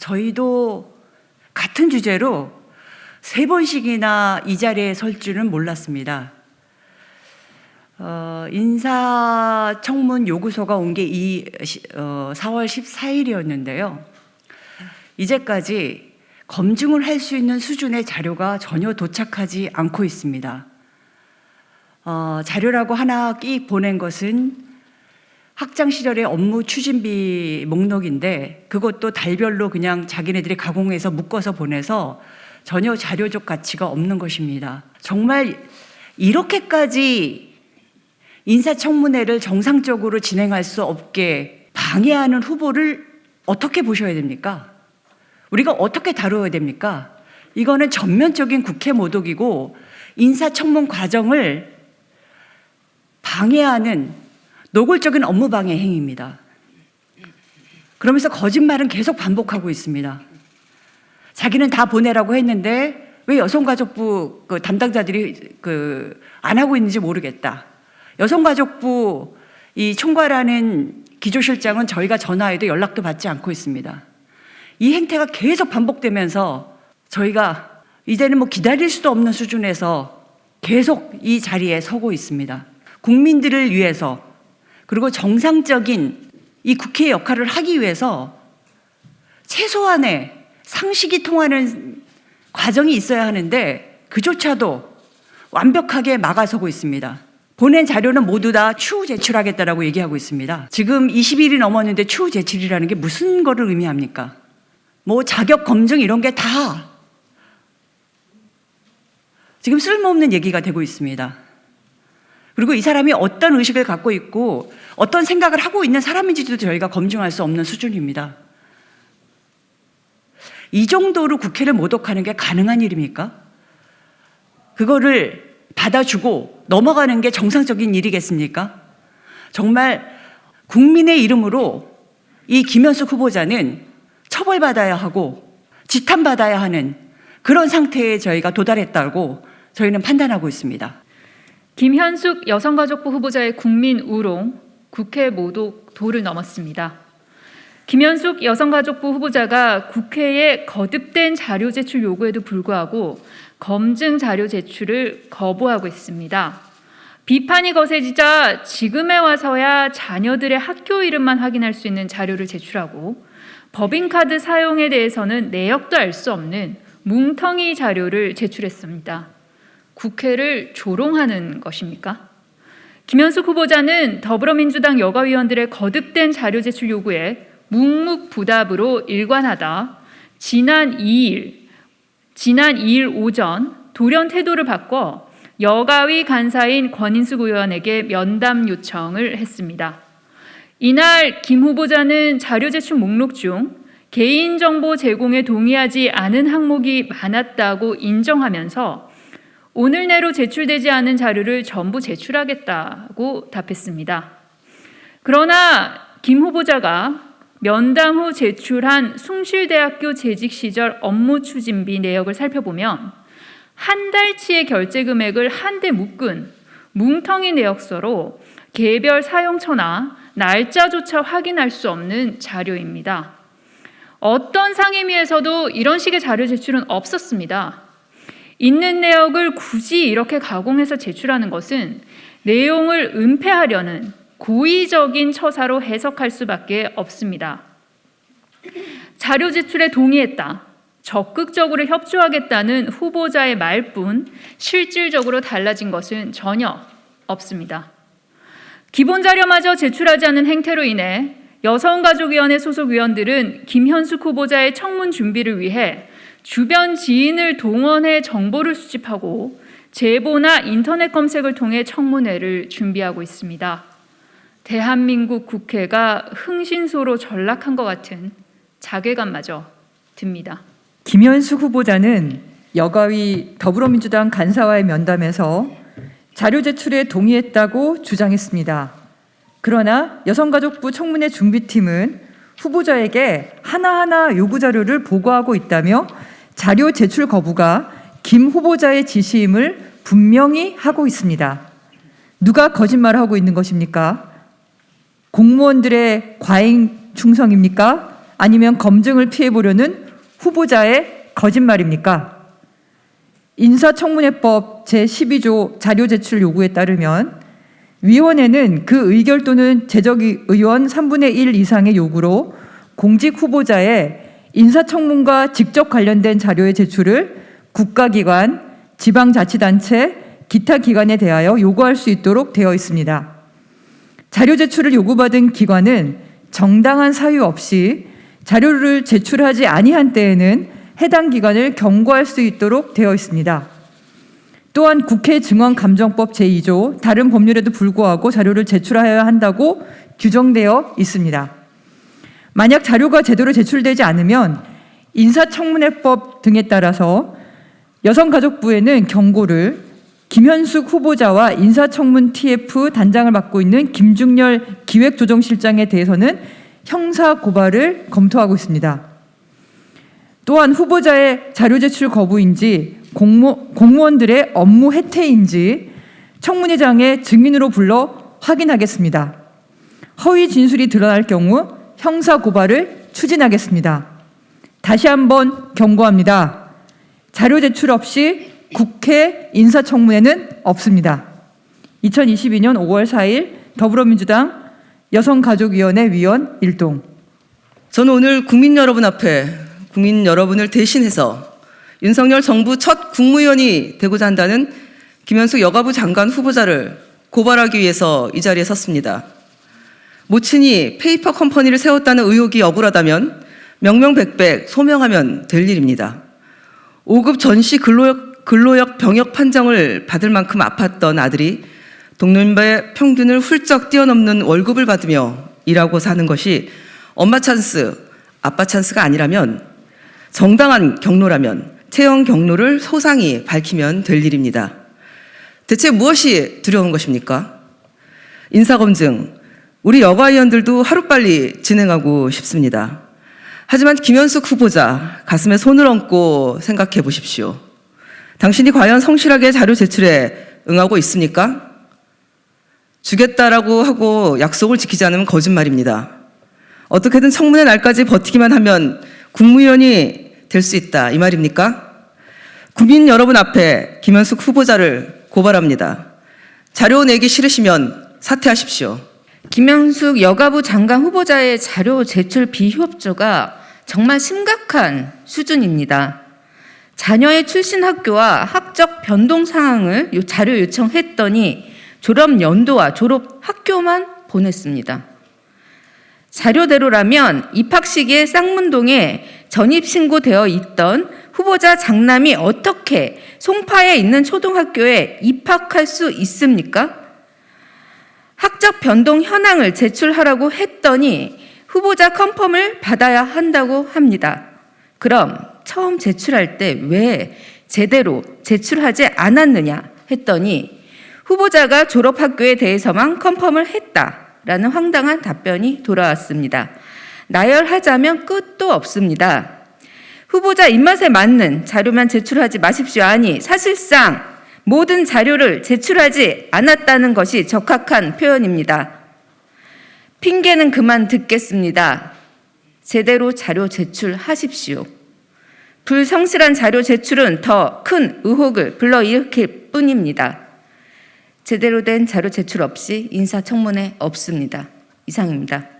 저희도 같은 주제로 3번씩이나 이 자리에 설 줄은 몰랐습니다. 인사청문 요구서가 온 게 4월 14일이었는데요. 이제까지 검증을 할 수 있는 수준의 자료가 전혀 도착하지 않고 있습니다. 자료라고 하나 끼 보낸 것은 학창 시절의 업무 추진비 목록인데 그것도 달별로 그냥 자기네들이 가공해서 묶어서 보내서 전혀 자료적 가치가 없는 것입니다. 정말 이렇게까지 인사청문회를 정상적으로 진행할 수 없게 방해하는 후보를 어떻게 보셔야 됩니까? 우리가 어떻게 다루어야 됩니까? 이거는 전면적인 국회 모독이고 인사청문 과정을 방해하는 노골적인 업무 방해 행위입니다. 그러면서 거짓말은 계속 반복하고 있습니다. 자기는 다 보내라고 했는데 왜 여성가족부 담당자들이 안 하고 있는지 모르겠다. 여성가족부 이 총괄하는 기조실장은 저희가 전화해도 연락도 받지 않고 있습니다. 이 행태가 계속 반복되면서 저희가 이제는 기다릴 수도 없는 수준에서 계속 이 자리에 서고 있습니다. 국민들을 위해서 그리고 정상적인 이 국회의 역할을 하기 위해서 최소한의 상식이 통하는 과정이 있어야 하는데 그조차도 완벽하게 막아서고 있습니다. 보낸 자료는 모두 다 추후 제출하겠다라고 얘기하고 있습니다. 지금 20일이 넘었는데 추후 제출이라는 게 무슨 거를 의미합니까? 자격 검증 이런 게 다 지금 쓸모없는 얘기가 되고 있습니다. 그리고 이 사람이 어떤 의식을 갖고 있고 어떤 생각을 하고 있는 사람인지도 저희가 검증할 수 없는 수준입니다. 이 정도로 국회를 모독하는 게 가능한 일입니까? 그거를 받아주고 넘어가는 게 정상적인 일이겠습니까? 정말 국민의 이름으로 이 김현숙 후보자는 처벌받아야 하고 지탄받아야 하는 그런 상태에 저희가 도달했다고 저희는 판단하고 있습니다. 김현숙 여성가족부 후보자의 국민 우롱, 국회 모독 도를 넘었습니다. 김현숙 여성가족부 후보자가 국회에 거듭된 자료 제출 요구에도 불구하고 검증 자료 제출을 거부하고 있습니다. 비판이 거세지자 지금에 와서야 자녀들의 학교 이름만 확인할 수 있는 자료를 제출하고 법인카드 사용에 대해서는 내역도 알 수 없는 뭉텅이 자료를 제출했습니다. 국회를 조롱하는 것입니까? 김현숙 후보자는 더불어민주당 여가위원들의 거듭된 자료 제출 요구에 묵묵부답으로 일관하다 지난 2일 오전 돌연 태도를 바꿔 여가위 간사인 권인숙 의원에게 면담 요청을 했습니다. 이날 김 후보자는 자료 제출 목록 중 개인정보 제공에 동의하지 않은 항목이 많았다고 인정하면서 오늘 내로 제출되지 않은 자료를 전부 제출하겠다고 답했습니다. 그러나 김 후보자가 면담 후 제출한 숭실대학교 재직 시절 업무 추진비 내역을 살펴보면 한 달치의 결제 금액을 한데 묶은 뭉텅이 내역서로 개별 사용처나 날짜조차 확인할 수 없는 자료입니다. 어떤 상임위에서도 이런 식의 자료 제출은 없었습니다. 있는 내역을 굳이 이렇게 가공해서 제출하는 것은 내용을 은폐하려는 고의적인 처사로 해석할 수밖에 없습니다. 자료 제출에 동의했다, 적극적으로 협조하겠다는 후보자의 말뿐 실질적으로 달라진 것은 전혀 없습니다. 기본 자료마저 제출하지 않은 행태로 인해 여성가족위원회 소속 위원들은 김현숙 후보자의 청문 준비를 위해 주변 지인을 동원해 정보를 수집하고 제보나 인터넷 검색을 통해 청문회를 준비하고 있습니다. 대한민국 국회가 흥신소로 전락한 것 같은 자괴감마저 듭니다. 김현숙 후보자는 여가위 더불어민주당 간사와의 면담에서 자료 제출에 동의했다고 주장했습니다. 그러나 여성가족부 청문회 준비팀은 후보자에게 하나하나 요구 자료를 보고하고 있다며 자료 제출 거부가 김 후보자의 지시임을 분명히 하고 있습니다. 누가 거짓말을 하고 있는 것입니까? 공무원들의 과잉 충성입니까? 아니면 검증을 피해보려는 후보자의 거짓말입니까? 인사청문회법 제12조 자료 제출 요구에 따르면 위원회는 그 의결 또는 재적의원 3분의 1 이상의 요구로 공직 후보자의 인사청문과 직접 관련된 자료의 제출을 국가기관, 지방자치단체, 기타 기관에 대하여 요구할 수 있도록 되어 있습니다. 자료 제출을 요구받은 기관은 정당한 사유 없이 자료를 제출하지 아니한 때에는 해당 기관을 경고할 수 있도록 되어 있습니다. 또한 국회 증언감정법 제2조 다른 법률에도 불구하고 자료를 제출하여야 한다고 규정되어 있습니다. 만약 자료가 제대로 제출되지 않으면 인사청문회법 등에 따라서 여성가족부에는 경고를, 김현숙 후보자와 인사청문 TF 단장을 맡고 있는 김중열 기획조정실장에 대해서는 형사고발을 검토하고 있습니다. 또한 후보자의 자료 제출 거부인지 공무원들의 업무 해태인지 청문회장에 증인으로 불러 확인하겠습니다. 허위 진술이 드러날 경우 형사고발을 추진하겠습니다. 다시 한번 경고합니다. 자료 제출 없이 국회 인사청문회는 없습니다. 2022년 5월 4일 더불어민주당 여성가족위원회 위원 일동. 저는 오늘 국민 여러분 앞에 국민 여러분을 대신해서 윤석열 정부 첫 국무위원이 되고자 한다는 김현숙 여가부 장관 후보자를 고발하기 위해서 이 자리에 섰습니다. 모친이 페이퍼 컴퍼니를 세웠다는 의혹이 억울하다면 명명백백 소명하면 될 일입니다. 5급 전시 근로역 병역 판정을 받을 만큼 아팠던 아들이 동년배 평균을 훌쩍 뛰어넘는 월급을 받으며 일하고 사는 것이 엄마 찬스, 아빠 찬스가 아니라면 정당한 경로라면 채용 경로를 소상히 밝히면 될 일입니다. 대체 무엇이 두려운 것입니까? 인사검증, 우리 여가위원들도 하루빨리 진행하고 싶습니다. 하지만 김현숙 후보자, 가슴에 손을 얹고 생각해 보십시오. 당신이 과연 성실하게 자료 제출에 응하고 있습니까? 주겠다라고 하고 약속을 지키지 않으면 거짓말입니다. 어떻게든 청문회 날까지 버티기만 하면 국무위원이 될 수 있다, 이 말입니까? 국민 여러분 앞에 김현숙 후보자를 고발합니다. 자료 내기 싫으시면 사퇴하십시오. 김현숙 여가부 장관 후보자의 자료 제출 비협조가 정말 심각한 수준입니다. 자녀의 출신 학교와 학적 변동 상황을 자료 요청했더니 졸업 연도와 졸업 학교만 보냈습니다. 자료대로라면 입학 시기에 쌍문동에 전입신고되어 있던 후보자 장남이 어떻게 송파에 있는 초등학교에 입학할 수 있습니까? 학적 변동 현황을 제출하라고 했더니 후보자 컨펌을 받아야 한다고 합니다. 그럼 처음 제출할 때 왜 제대로 제출하지 않았느냐 했더니 후보자가 졸업학교에 대해서만 컨펌을 했다라는 황당한 답변이 돌아왔습니다. 나열하자면 끝도 없습니다. 후보자 입맛에 맞는 자료만 제출하지 마십시오. 아니, 사실상 모든 자료를 제출하지 않았다는 것이 적합한 표현입니다. 핑계는 그만 듣겠습니다. 제대로 자료 제출하십시오. 불성실한 자료 제출은 더 큰 의혹을 불러일으킬 뿐입니다. 제대로 된 자료 제출 없이 인사청문회 없습니다. 이상입니다.